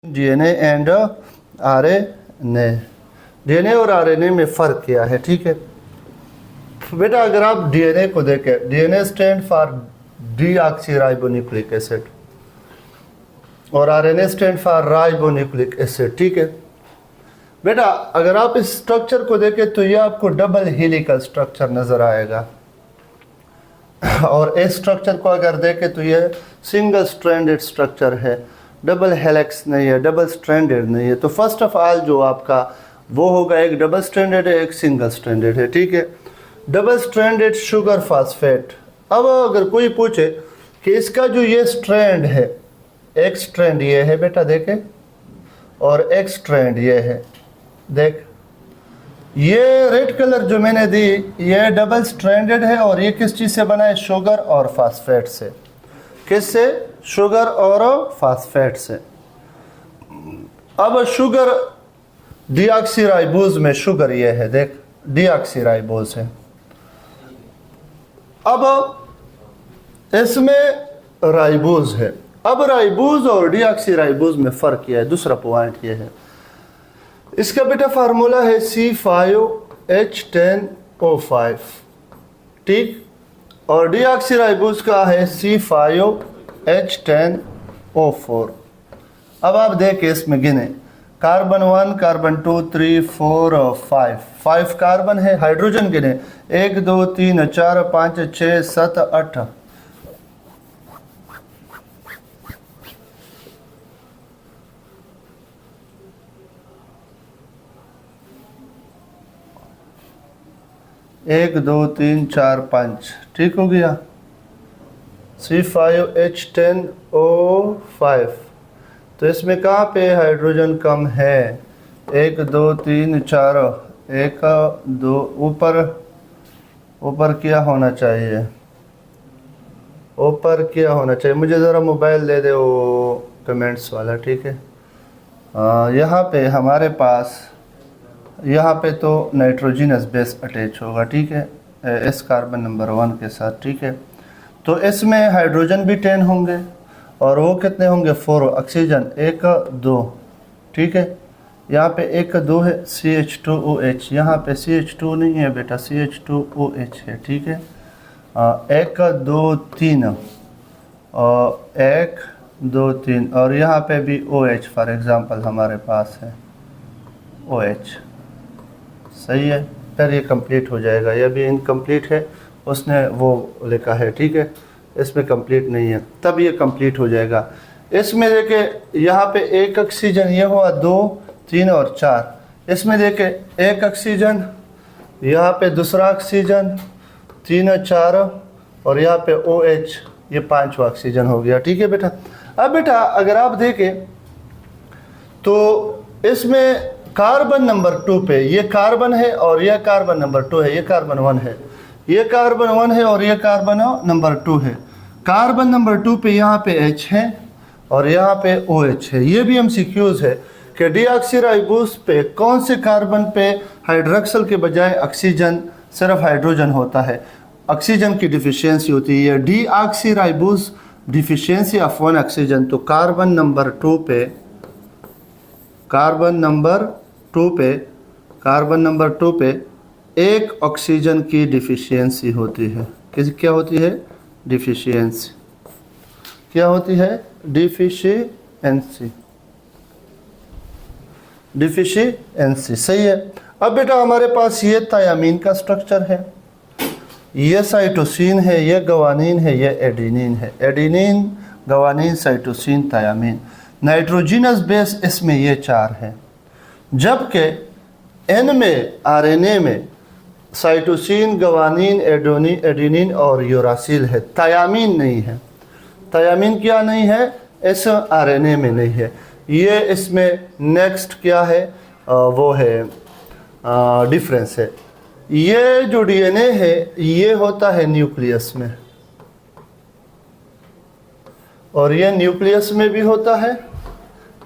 DNA and RNA. DNA और RNA में फ़र्क क्या है? ठीक है बेटा, अगर आप डीएनए को देखें, DNA stand for deoxyribonucleic acid और RNA stand for ribonucleic acid. ठीक है बेटा, अगर आप इस स्ट्रक्चर को देखें तो ये आपको डबल हेलिकल स्ट्रक्चर नज़र आएगा, और इस स्ट्रक्चर को अगर देखें तो ये सिंगल स्ट्रैंडेड स्ट्रक्चर है, डबल हेलिक्स नहीं है, डबल स्ट्रैंडेड नहीं है। तो फर्स्ट ऑफ ऑल जो आपका वो होगा, एक डबल स्ट्रैंडेड है, एक सिंगल स्ट्रैंडेड है। ठीक है, डबल स्ट्रैंडेड शुगर फास्फेट। अब अगर कोई पूछे कि इसका जो ये स्ट्रैंड है, एक स्ट्रैंड ये है बेटा देखे, और एक स्ट्रैंड ये है देख, ये रेड कलर जो मैंने दी ये डबल स्ट्रैंडेड है, और ये किस चीज़ से बना है? शुगर और फास्फेट से। किससे? शुगर और फास्फेट से। अब शुगर डीऑक्सीराइबोज में शुगर ये है देख, डीऑक्सीराइबोज है। अब इसमें राइबोज है। अब राइबोज और डीऑक्सीराइबोज में फ़र्क क्या है? दूसरा पॉइंट ये है, इसका बेटा फार्मूला है C5H10O5, ठीक, और डीऑक्सीराइबोज का है C5H10O4। अब आप देखें इसमें गिने, कार्बन 1, कार्बन 2, 3, 4 और 5 कार्बन है। हाइड्रोजन गिने 1 2 3 4 5 6 7 8। एक दो तीन चार पाँच, ठीक हो गया। C5H10O5, तो इसमें कहाँ पे हाइड्रोजन कम है? 1 2 3 4, 1 2, ऊपर क्या होना चाहिए? ऊपर क्या होना चाहिए? मुझे ज़रा मोबाइल दे दे वो कमेंट्स वाला, ठीक है। यहाँ पे हमारे पास, यहाँ पे तो नाइट्रोजनस बेस अटैच होगा, ठीक है, एस कार्बन नंबर 1 के साथ, ठीक है। तो इसमें हाइड्रोजन भी 10 होंगे, और वो कितने होंगे? 4 ऑक्सीजन 1 2, ठीक है। यहाँ पे 1 2 है, CH2OH, यहाँ पे CH2 नहीं है बेटा, CH2OH है, ठीक है। 1 2 3, और 1 2 3, और यहाँ पे भी OH फॉर एग्ज़ाम्पल हमारे पास है, OH, सही है। फिर ये कंप्लीट हो जाएगा। ये भी इनकम्प्लीट है, उसने वो लिखा है, ठीक है, इसमें कंप्लीट नहीं है, तब ये कंप्लीट हो जाएगा। इसमें देखे यहाँ पे 1 ऑक्सीजन, ये हुआ 2 3 और 4। इसमें देखे 1 ऑक्सीजन, यहाँ पे दूसरा ऑक्सीजन, 3 और 4, और यहाँ पे OH, ये 5वां ऑक्सीजन हो गया, ठीक है बेटा। अब बेटा अगर आप देखें तो इसमें कार्बन नंबर 2 पे ये कार्बन है, और यह कार्बन नंबर 2 है, ये कार्बन 1 है, ये कार्बन 1 है, और ये कार्बन नंबर 2 है। कार्बन नंबर 2 पे यहाँ पे H है, और यहाँ पे OH है। ये भी MCQs है कि डीऑक्सीराइबोज पे कौन से कार्बन पे हाइड्रोक्सल के बजाय ऑक्सीजन, सिर्फ हाइड्रोजन होता है, ऑक्सीजन की डिफिशियंसी होती है। डीऑक्सीराइबोज डिफिशियंसी ऑफ 1 ऑक्सीजन, तो कार्बन नंबर 2 पे, कार्बन नंबर 2 पे 1 ऑक्सीजन की डिफिशियंसी होती है। क्या होती है? डिफिशियंसी। क्या होती है? डिफिशियंसी, सही है। अब बेटा हमारे पास ये थायामीन का स्ट्रक्चर है, ये साइटोसिन है, ये गवानीन है, ये एडेनिन है। Adenine, guanine, cytosine, thymine. Nitrogenous base इसमें ये 4 है, जबकि एन में, आरएनए में साइटोसिन, गवानीन, एडेनिन और यूरासिल है, थायामीन नहीं है। थायामीन क्या नहीं है? इस आरएनए में नहीं है। ये इसमें नेक्स्ट क्या है? वो है डिफरेंस है। ये जो डीएनए है ये होता है न्यूक्लियस में, और ये न्यूक्लियस में भी होता है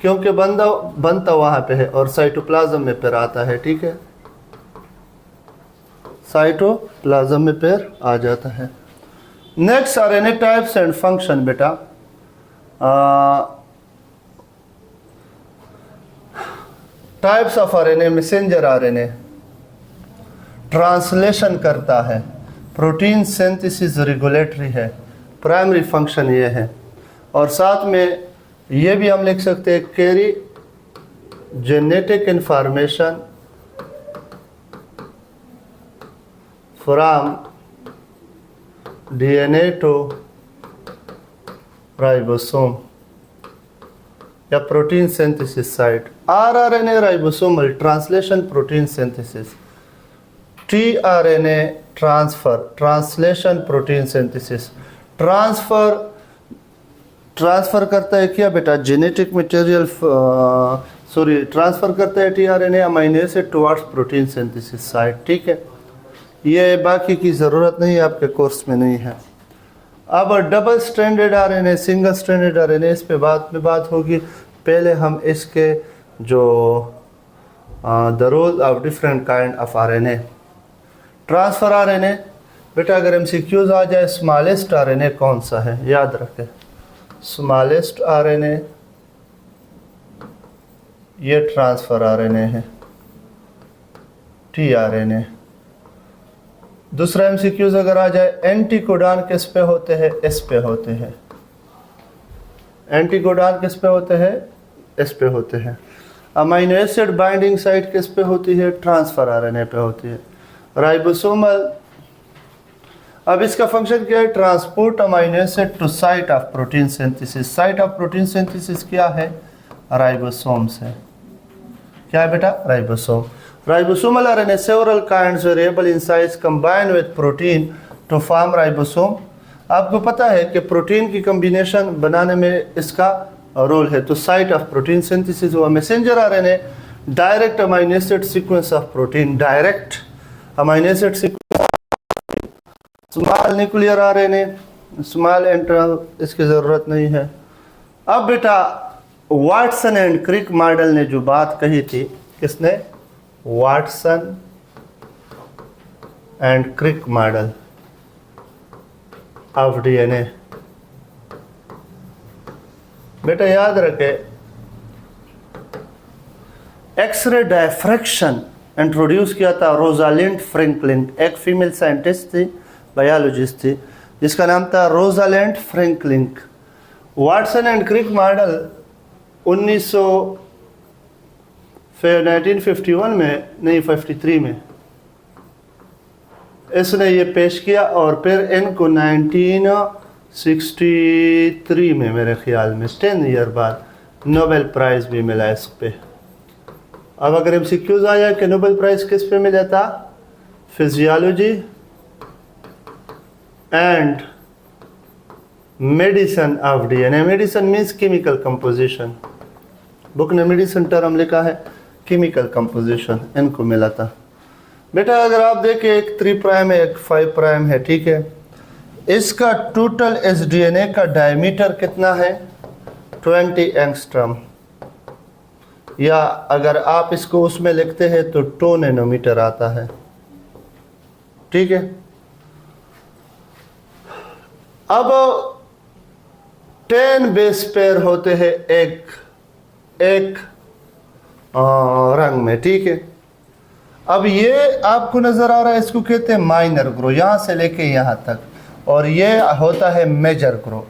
क्योंकि बनता वहाँ पे है, और साइटोप्लाज्म में फिर आता है, ठीक है, साइटोप्लाज्म में फिर आ जाता है। Next RNA types and function बेटा, types of RNA, messenger RNA translation करता है, प्रोटीन सिंथेसिस रेगुलेटरी है, प्राइमरी फंक्शन ये है। और साथ में ये भी हम लिख सकते हैं carry genetic information from DNA to ribosome या protein synthesis site. RRNA ribosomal translation protein synthesis, tRNA transfer translation protein synthesis. Transfer करता है क्या बेटा, जेनेटिक मटेरियल ट्रांसफर करता है tRNA amino acid towards protein synthesis site. ठीक है, ये बाकी की ज़रूरत नहीं है, आपके कोर्स में नहीं है। अब double stranded RNA, single stranded RNA, इस पे बाद में बात होगी। पहले हम इसके जो the role of different kind of RNA. Transfer RNA बेटा अगर एमसीक्यूज आ जाए, स्मॉलेस्ट आरएनए कौन सा है, याद रखें स्मॉलेस्ट आरएनए ये ट्रांसफर आरएनए है, टीआरएनए। दूसरा एमसीक्यूज अगर आ जाए, एंटीकोडॉन किस पे होते हैं, एस पे होते हैं। एंटीकोडॉन किस पे होते हैं, एस पे होते हैं। अमीनो एसिड बाइंडिंग साइट किस पे होती है, ट्रांसफर आरएनए पे होती है। राइबोसोमल, अब इसका फंक्शन क्या है, transport amino acid to site of protein synthesis. Site of protein synthesis क्या है, राइबोसोम्स है। क्या है बेटा, ribosome. Ribosomal RNA several kinds variable in size combine with protein to form ribosome। आपको पता है कि प्रोटीन की कम्बिनेशन बनाने में इसका रोल है। तो साइट ऑफ प्रोटीन सिंथेसिस हुआ। Messenger RNA direct amino acid sequence of protein, direct amino acid sequence. Small nuclear RNA, small internal, इसकी ज़रूरत नहीं है। अब बेटा वाटसन एंड क्रिक मॉडल ने जो बात कही थी, किसने, Watson and Crick model of DNA. बेटा याद रखे, एक्सरे डायफ्रैक्शन इंट्रोड्यूस किया था रोजालिंड फ्रैंकलिन, एक फीमेल साइंटिस्ट थी, बायोलॉजिस्ट थी, जिसका नाम था Rosalind Franklin. Watson and Crick model 1951 में, नहीं 53 में इसने ये पेश किया, और फिर इनको 1963 में मेरे ख्याल में 10 ईयर बाद नोबेल प्राइज़ भी मिला इस पे। अब अगर एमसीक्यूज आया कि नोबेल प्राइज़ किस पे मिला था, physiology and medicine of DNA. Medicine means chemical composition, book ने मेडिसिन टर्म लिखा है, केमिकल कंपोजिशन, इनको मिला था। बेटा अगर आप देखें एक 3 प्राइम है, एक 5 प्राइम है, ठीक है। इसका टोटल इस डीएनए का डायमीटर कितना है, 20 एंगस्ट्रम, या अगर आप इसको उसमें लिखते हैं तो 2 नैनोमीटर आता है। ठीक है, अब 10 बेस पेयर होते हैं एक रंग में। ठीक है, अब ये आपको नज़र आ रहा है, इसको कहते हैं माइनर ग्रो, यहाँ से लेके यहाँ तक, और ये होता है मेजर ग्रो।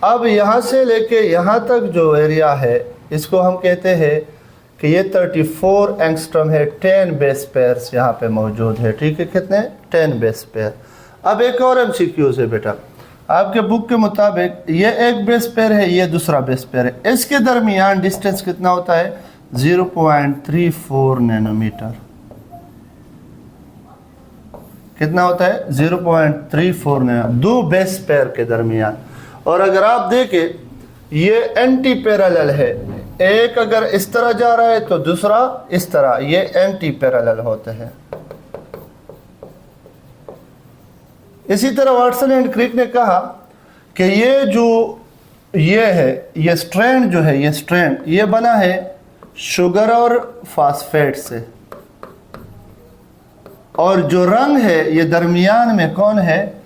अब यहाँ से लेके यहाँ तक जो एरिया है, इसको हम कहते हैं कि ये 34 एंगस्ट्रम है। 10 बेस पेयर्स यहाँ पे मौजूद है। ठीक है, कितने, 10 बेस पेयर। अब एक और एमसीक्यूज है बेटा, आपके बुक के मुताबिक ये एक बेस पेयर है, ये दूसरा बेस पेयर है, इसके दरमियान डिस्टेंस कितना होता है, 0.34 नैनोमीटर। कितना होता है, 0.34 नैनोमीटर, 2 बेस पेयर के दरमियान। और अगर आप देखें ये एंटी पैरेलल है, एक अगर इस तरह जा रहा है तो दूसरा इस तरह, ये एंटी पैरेलल होते हैं। इसी तरह वाटसन एंड क्रिक ने कहा कि ये जो ये है, ये स्ट्रैंड जो है, ये स्ट्रैंड ये बना है शुगर और फास्फेट से, और जो रंग है ये दरमियान में कौन है,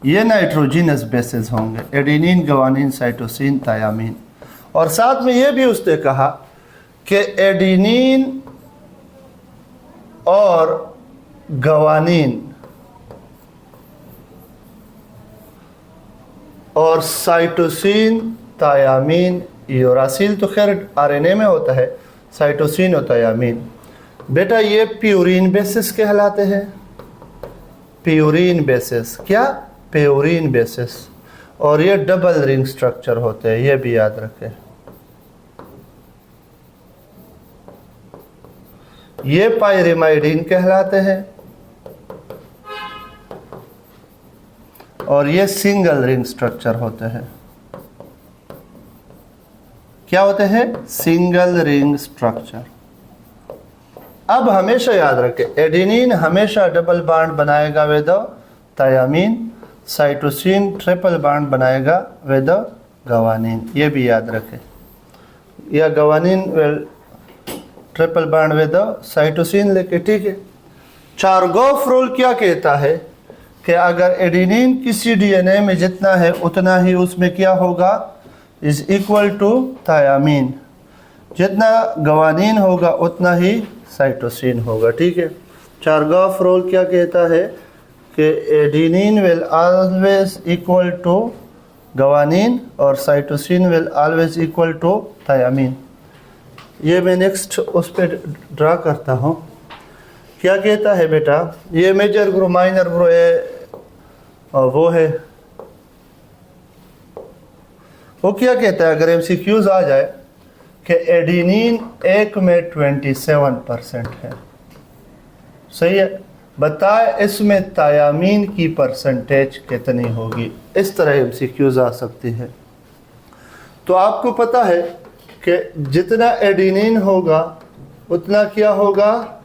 ये नाइट्रोजिनस बेसेस होंगे, एडेनिन, ग्वानिन, साइटोसिन, थायामीन। और साथ में ये भी उसने कहा कि एडेनिन और ग्वानिन और साइटोसिन, थायामीन, यूरासिल तो खैर आरएनए में होता है, साइटोसिन और थायामीन बेटा ये प्यूरिन बेसिस कहलाते हैं। प्यूरिन बेसिस, क्या? Purine basis. और ये डबल रिंग स्ट्रक्चर होते हैं, ये भी याद रखें। ये पायरिमाइडिन कहलाते हैं और ये सिंगल रिंग स्ट्रक्चर होते हैं। क्या होते हैं? Single ring structure. अब हमेशा याद रखें, एडेनिन हमेशा डबल बॉन्ड बनाएगा with thiamine, cytosine triple bond बनाएगा विद ग्वानिन, ये भी याद रखें। या guanine triple bond with cytosine लेके, ठीक है। चारगॉफ रूल क्या कहता है कि अगर एडेनिन किसी डीएनए में जितना है उतना ही उसमें क्या होगा? Is equal to thymine. जितना ग्वानिन होगा उतना ही साइटोसिन होगा, ठीक है। चारगॉफ रूल क्या कहता है कि adenine will always equal to guanine और cytosine will always equal to thymine. ये मैं नेक्स्ट उस पर ड्रा करता हूँ। क्या कहता है बेटा? ये मेजर ग्रुप माइनर ग्रुप है, वो है, वो क्या कहता है? अगर एमसीक्यूज आ जाए कि एडेनिन एक में 27% है, सही है, बताए इसमें थायामीन की परसेंटेज कितनी होगी? इस तरह एमसीक्यूज आ सकती है। तो आपको पता है कि जितना एडेनिन होगा उतना क्या होगा?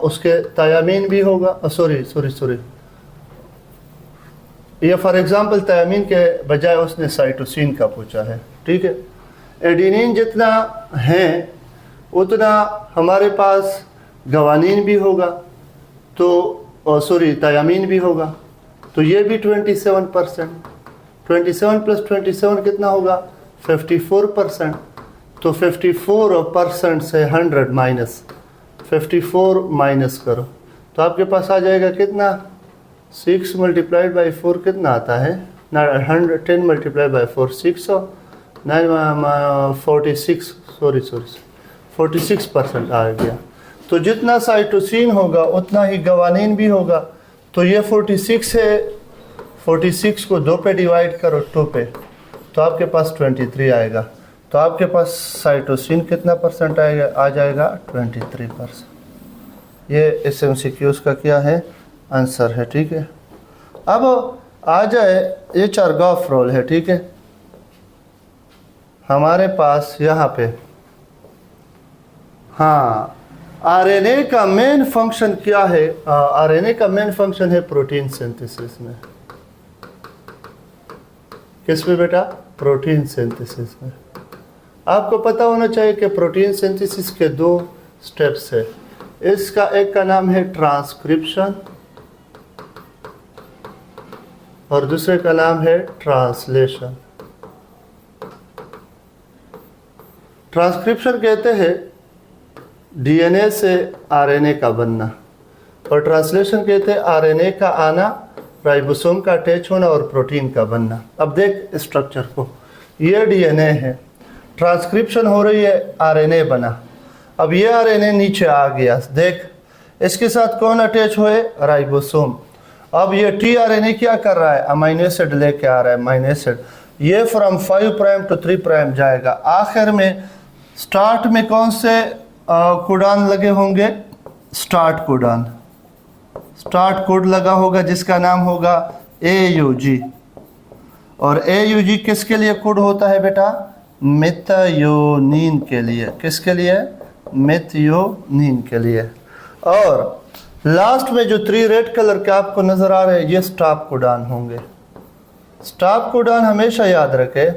उसके थायामीन भी होगा। सॉरी ये फॉर एग्जांपल थायामीन के बजाय उसने साइटोसिन का पूछा है, ठीक है। एडेनिन जितना है उतना हमारे पास ग्वानिन भी होगा, तो थायामीन भी होगा, तो ये भी 27%। 27 प्लस 27 कितना होगा? 54%। तो 54% से 100 माइनस 54 माइनस करो तो आपके पास आ जाएगा कितना? 6 मल्टीप्लाइड बाई 4 कितना आता है? 10 मल्टीप्लाइड बाई 4 600, 46% आ गया। तो जितना साइटोसिन होगा उतना ही ग्वानिन भी होगा, तो ये 46 है, 46 को 2 पे डिवाइड करो 2 पे, तो आपके पास 23 आएगा। तो आपके पास साइटोसिन कितना परसेंट आएगा? आ जाएगा 23%। ये इस एमसीक्यूज का क्या है? आंसर है, ठीक है। अब आ जाए, ये चारगॉफ रूल है, ठीक है। हमारे पास यहाँ पे, हाँ, आरएनए का मेन फंक्शन क्या है? आरएनए का मेन फंक्शन है प्रोटीन सिंथेसिस में। किस में बेटा? प्रोटीन सिंथेसिस में। आपको पता होना चाहिए कि प्रोटीन सिंथेसिस के 2 स्टेप्स है। इसका एक का नाम है ट्रांसक्रिप्शन और दूसरे का नाम है ट्रांसलेशन। ट्रांसक्रिप्शन कहते हैं डीएनए से आरएनए का बनना, और ट्रांसलेशन कहते हैं आरएनए का आना, राइबोसोम का अटैच होना और प्रोटीन का बनना। अब देख स्ट्रक्चर को, ये डीएनए है, ट्रांसक्रिप्शन हो रही है, आरएनए बना। अब ये आरएनए नीचे आ गया, देख इसके साथ कौन अटैच हुए? राइबोसोम। अब ये टीआरएनए क्या कर रहा है? अमीनो एसिड लेके आ रहा है, अमीनो एसिड। ये फ्रॉम 5 प्राइम टू 3 प्राइम जाएगा। आखिर में स्टार्ट में कौन से कोडान लगे होंगे? स्टार्ट कोडान, स्टार्ट कोड लगा होगा जिसका नाम होगा AUG। और AUG किसके लिए कोड होता है बेटा? मेथियोनिन के लिए। किसके लिए? मेथियोनिन के लिए। और लास्ट में जो 3 रेड कलर के आपको नजर आ रहे हैं, ये स्टॉप कोडान होंगे। स्टॉप कोडान हमेशा याद रखे,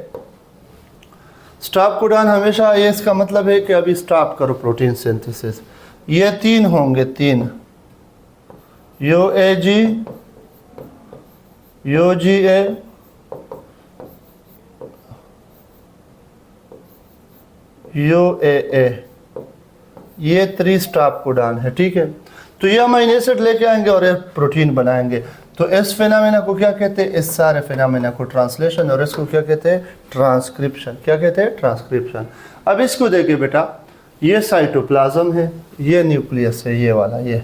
स्टॉप कोडान हमेशा, ये इसका मतलब है कि अभी स्टॉप करो प्रोटीन सिंथेसिस। ये 3 होंगे, 3 UAG, UGA UAA, ये 3 स्टॉप कोडान है, ठीक है। तो ये अमीनो एसिड लेके आएंगे और एक प्रोटीन बनाएंगे। तो इस फिनोमेना को क्या कहते हैं? इस सारे फिनोमेना को ट्रांसलेशन, और इसको क्या कहते हैं? ट्रांसक्रिप्शन। क्या कहते हैं? ट्रांसक्रिप्शन। अब इसको देखिए बेटा, ये साइटोप्लाज्म है, ये न्यूक्लियस है, ये वाला ये।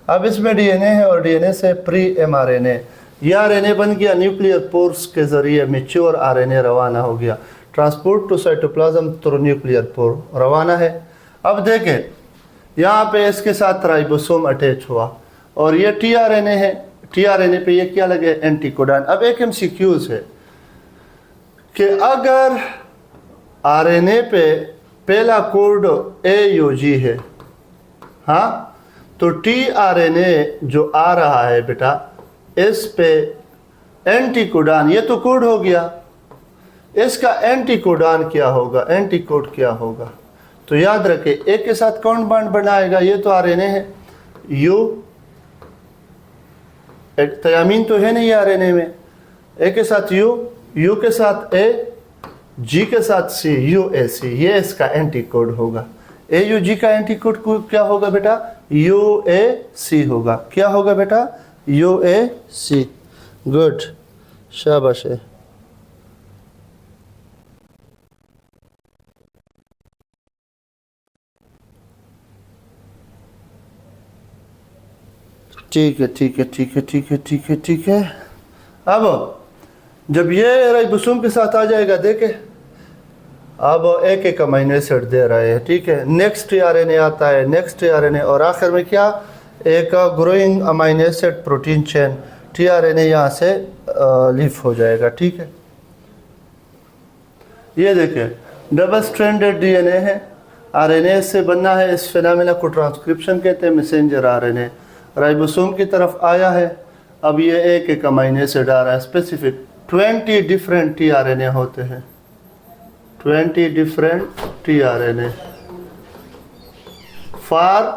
अब इसमें डीएनए है और डीएनए से प्री एमआरएनए, ये आरएनए बन गया, न्यूक्लियर पोर्स के जरिए मैच्योर आरएनए रवाना हो गया, transport to cytoplasm through nuclear pore रवाना है। अब देखें यहाँ पे इसके साथ राइबोसोम अटैच हुआ और ये टीआरएनए है, टीआरएनए पे ये क्या लगे? एंटीकोडान। अब एक एमसीक्यूज है कि अगर आरएनए पे पहला कोड AUG है, हाँ, तो टीआरएनए जो आ रहा है बेटा, इस पे एंटीकोडान, ये तो कोड हो गया, इसका एंटीकोडान क्या होगा? एंटीकोड क्या होगा? तो याद रखें, एक के साथ कौन बॉन्ड बनाएगा? ये तो आरएनए है, यू, तयामीन तो है नहीं आरएनए में, ए के साथ यू, यू के साथ ए, जी के साथ सी, UAC, ये इसका एंटीकोड होगा। AUG का एंटीकोड क्या होगा बेटा? UAC होगा। क्या होगा बेटा? UAC। गुड, शाबाश है। ठीक है, ठीक है, ठीक है, ठीक है, ठीक है, ठीक है। अब जब ये राइबोसोम के साथ आ जाएगा, देखे अब एक एक अमीनो एसिड दे रहे हैं, ठीक है। नेक्स्ट टीआरएनए आता है, नेक्स्ट टीआरएनए, और आखिर में क्या? एक growing amino acid protein chain, tRNA यहाँ से लीफ हो जाएगा, ठीक है। ये देखें, डबल स्ट्रैंडेड डीएनए है, आरएनए से बनना है, इस फिनोमेना को ट्रांसक्रिप्शन कहते हैं, मैसेंजर आरएनए राइबोसोम की तरफ आया है। अब ये एक एक अमीनो एसिड आ रहा है, स्पेसिफिक 20 डिफरेंट टीआरएनए होते हैं, 20 different tRNA for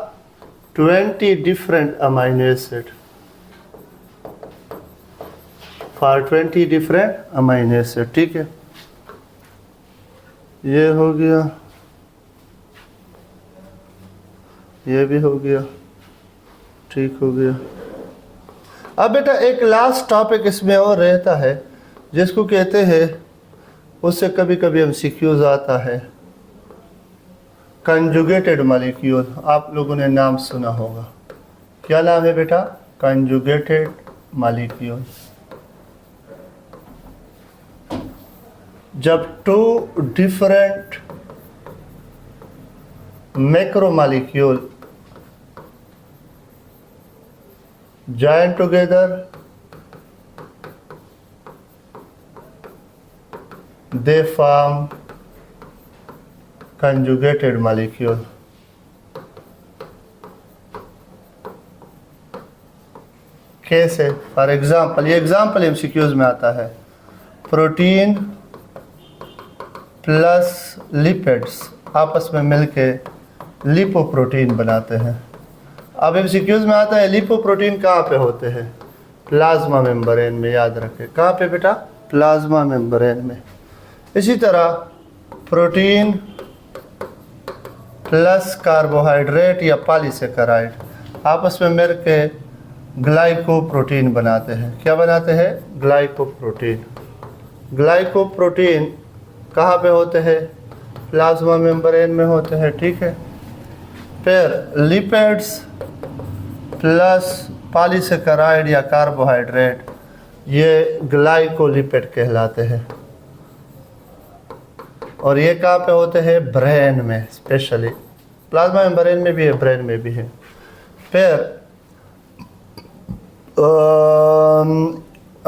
20 different amino acid, for 20 different amino acid, ठीक है। ये हो गया, ये भी हो गया, ठीक हो गया। अब बेटा एक लास्ट टॉपिक इसमें और रहता है, जिसको कहते हैं, उससे कभी कभी एमसीक्यूज आता है, कंजुगेटेड मॉलिक्यूल। आप लोगों ने नाम सुना होगा, क्या नाम है बेटा? Conjugated molecule. जब 2 different macromolecule join together, they form conjugated molecule. कैसे? फॉर एग्जाम्पल, ये एग्जाम्पल एमसीक्यूज में आता है, प्रोटीन प्लस लिपिड्स आपस में मिलके लिपोप्रोटीन बनाते हैं। अब एमसीक्यूज में आता है, लिपोप्रोटीन कहाँ पे होते हैं? प्लाज्मा मेम्ब्रेन में, याद रखें। कहाँ पे बेटा? प्लाज्मा मेम्ब्रेन में। इसी तरह प्रोटीन प्लस कार्बोहाइड्रेट या पॉलीसेकेराइड आपस में मिल के ग्लाइकोप्रोटीन बनाते हैं। क्या बनाते हैं? ग्लाइकोप्रोटीन। ग्लाइकोप्रोटीन कहाँ पे होते हैं? प्लाज्मा मेम्ब्रेन में होते हैं, ठीक है। फिर लिपिड्स प्लस पॉलीसेकेराइड या कार्बोहाइड्रेट, ये ग्लाइकोलिपिड कहलाते हैं, और ये कहाँ पे होते हैं? ब्रेन में, स्पेशली प्लाज्मा मेम्ब्रेन में भी है, ब्रेन में भी है। फिर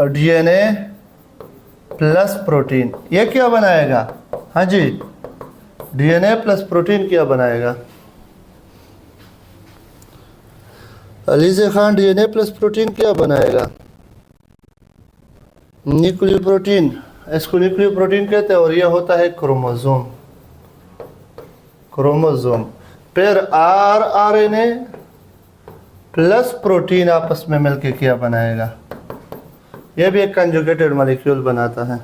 डीएनए प्लस प्रोटीन, ये क्या बनाएगा? हाँ जी, डीएनए प्लस प्रोटीन क्या बनाएगा? Alizeh Khan, DNA plus protein क्या बनाएगा? न्यूक्लियोप्रोटीन, इसको न्यूक्लियोप्रोटीन कहते हैं, और यह होता है क्रोमोसोम। क्रोमोसोम। फिर आरएनए प्लस प्रोटीन आपस में मिलकर क्या बनाएगा? यह भी एक कंजुगेटेड मॉलिक्यूल बनाता है।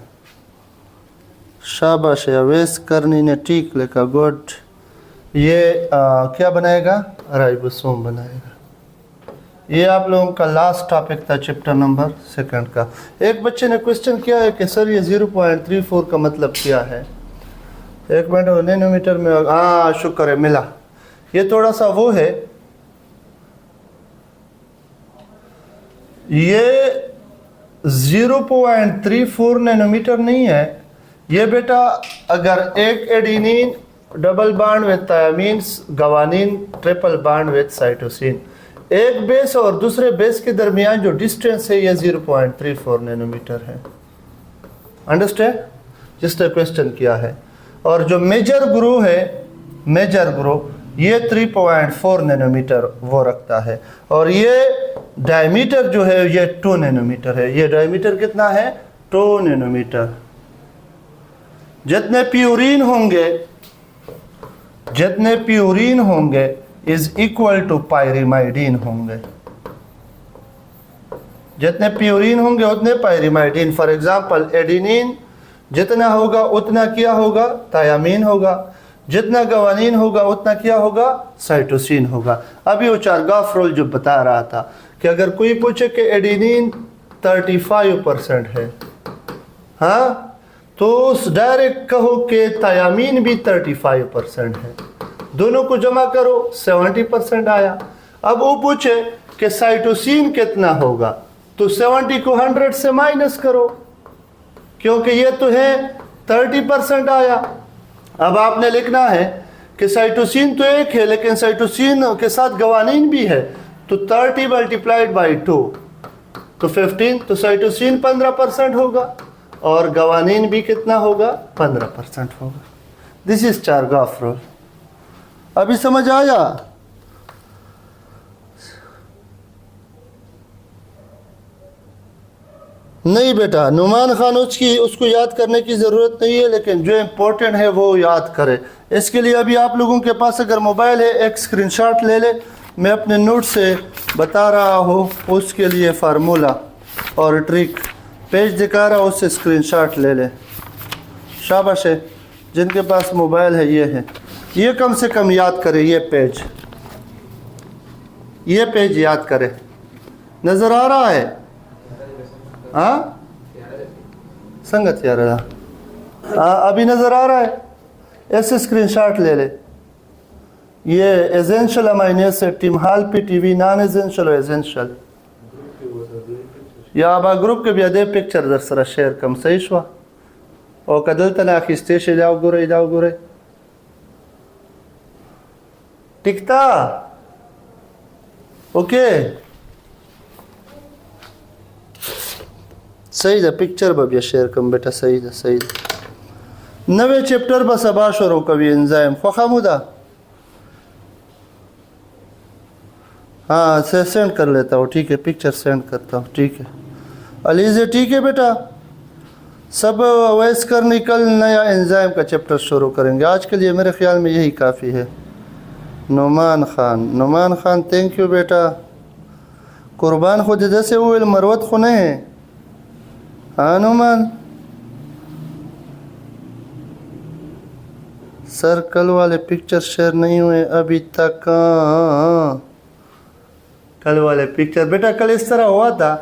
शाबाश है, अवैस करनी ने ठीक लिखा, गुड। ये क्या बनाएगा? राइबोसोम बनाएगा। ये आप लोगों का लास्ट टॉपिक था चैप्टर नंबर 2 का। एक बच्चे ने क्वेश्चन किया है कि सर ये 0.34 का मतलब क्या है? एक मिनट, नैनोमीटर में, हाँ शुक्र है मिला। ये थोड़ा सा वो है, ये 0.34 नैनोमीटर नहीं है। ये बेटा अगर एक adenine double bond with thymines, guanine triple bond with cytosine, एक बेस और दूसरे बेस के दरमियान जो डिस्टेंस है ये 0.34 नैनोमीटर है। अंडरस्टैंड? जिसने क्वेश्चन किया है। और जो मेजर ग्रुप है, मेजर ग्रुप, ये 3.4 नैनोमीटर वो रखता है। और ये डायमीटर जो है ये 2 नैनोमीटर है। ये डायमीटर कितना है? 2 नैनोमीटर। जितने प्यूरिन होंगे, जितने प्यूरिन होंगे इज इक्वल टू पायरिमाइडिन होंगे। जितने प्यूरिन होंगे उतने पायरिमाइडिन। फॉर एग्जांपल एडेनिन जितना होगा उतना क्या होगा? थायामीन होगा। जितना गवानीन होगा उतना क्या होगा? साइटोसिन होगा। अभी वो चारगाफ रोल जो बता रहा था कि अगर कोई पूछे कि एडेनिन 35% है, हाँ, तो डायरेक्ट कहो कि थायामीन भी 35% है। दोनों को जमा करो 70% आया। अब वो पूछे कि साइटोसिन कितना होगा, तो 70 को 100 से माइनस करो, क्योंकि ये तो है 30% आया। अब आपने लिखना है कि साइटोसिन तो एक है लेकिन साइटोसिन के साथ गवानीन भी है, तो 30 मल्टीप्लाइड बाई 2 तो 15, तो साइटोसिन 15% होगा और गवानीन भी कितना होगा? 15% होगा। This is चारगाफ rule. अभी समझ आया? नहीं बेटा, नुमान खान उसको याद करने की ज़रूरत नहीं है, लेकिन जो इम्पोर्टेंट है वो याद करे। इसके लिए अभी आप लोगों के पास अगर मोबाइल है, एक स्क्रीनशॉट ले ले। मैं अपने नोट से बता रहा हूँ, उसके लिए फार्मूला और ट्रिक पेज दिखा रहा हूँ, उससे स्क्रीनशॉट ले ले। शाबाश है, जिनके पास मोबाइल है ये है। ये कम से कम याद करे, ये पेज याद करे। नज़र आ रहा है? हाँ, संगत यार, अभी नज़र आ रहा है? ऐसे स्क्रीनशॉट ले ले। ये एसेंशियल अमाइनो एसिड टिमहाल पीटीवी, नॉन एसेंशियल और एसेंशियल, या अब ग्रुप के भी पिक्चर दर सरा शेयर कम सही शवा और कदल तना खिस्ते जाओ गुरे टिकता। ओके, सही है। पिक्चर बबिया शेयर कम बेटा, सही है, सही है। 9वें चैप्टर बस अबाश और कभी एंजाइम ख्वामुदा, हाँ से सेंड कर लेता हूँ, ठीक है, पिक्चर सेंड करता हूँ, ठीक है अलीज़े, ठीक है बेटा। सब अवैस कर निकल नया एंजाइम का चैप्टर शुरू करेंगे। आज के लिए मेरे ख्याल में यही काफ़ी है। नुमान खान थैंक यू बेटा। कुर्बान खुद जैसे वो मरवत खुने हैं। हाँ नुमान सर, कल वाले पिक्चर शेयर नहीं हुए अभी तक। कल वाले पिक्चर बेटा, कल इस तरह हुआ था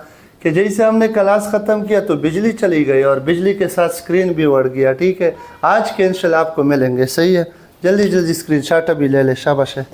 कि जैसे हमने क्लास ख़त्म किया तो बिजली चली गई और बिजली के साथ स्क्रीन भी उड़ गया। ठीक है, आज के इंशाल्लाह आपको मिलेंगे। सही है, जल्दी जल्दी स्क्रीनशॉट अभी ले ले। शाबाश है।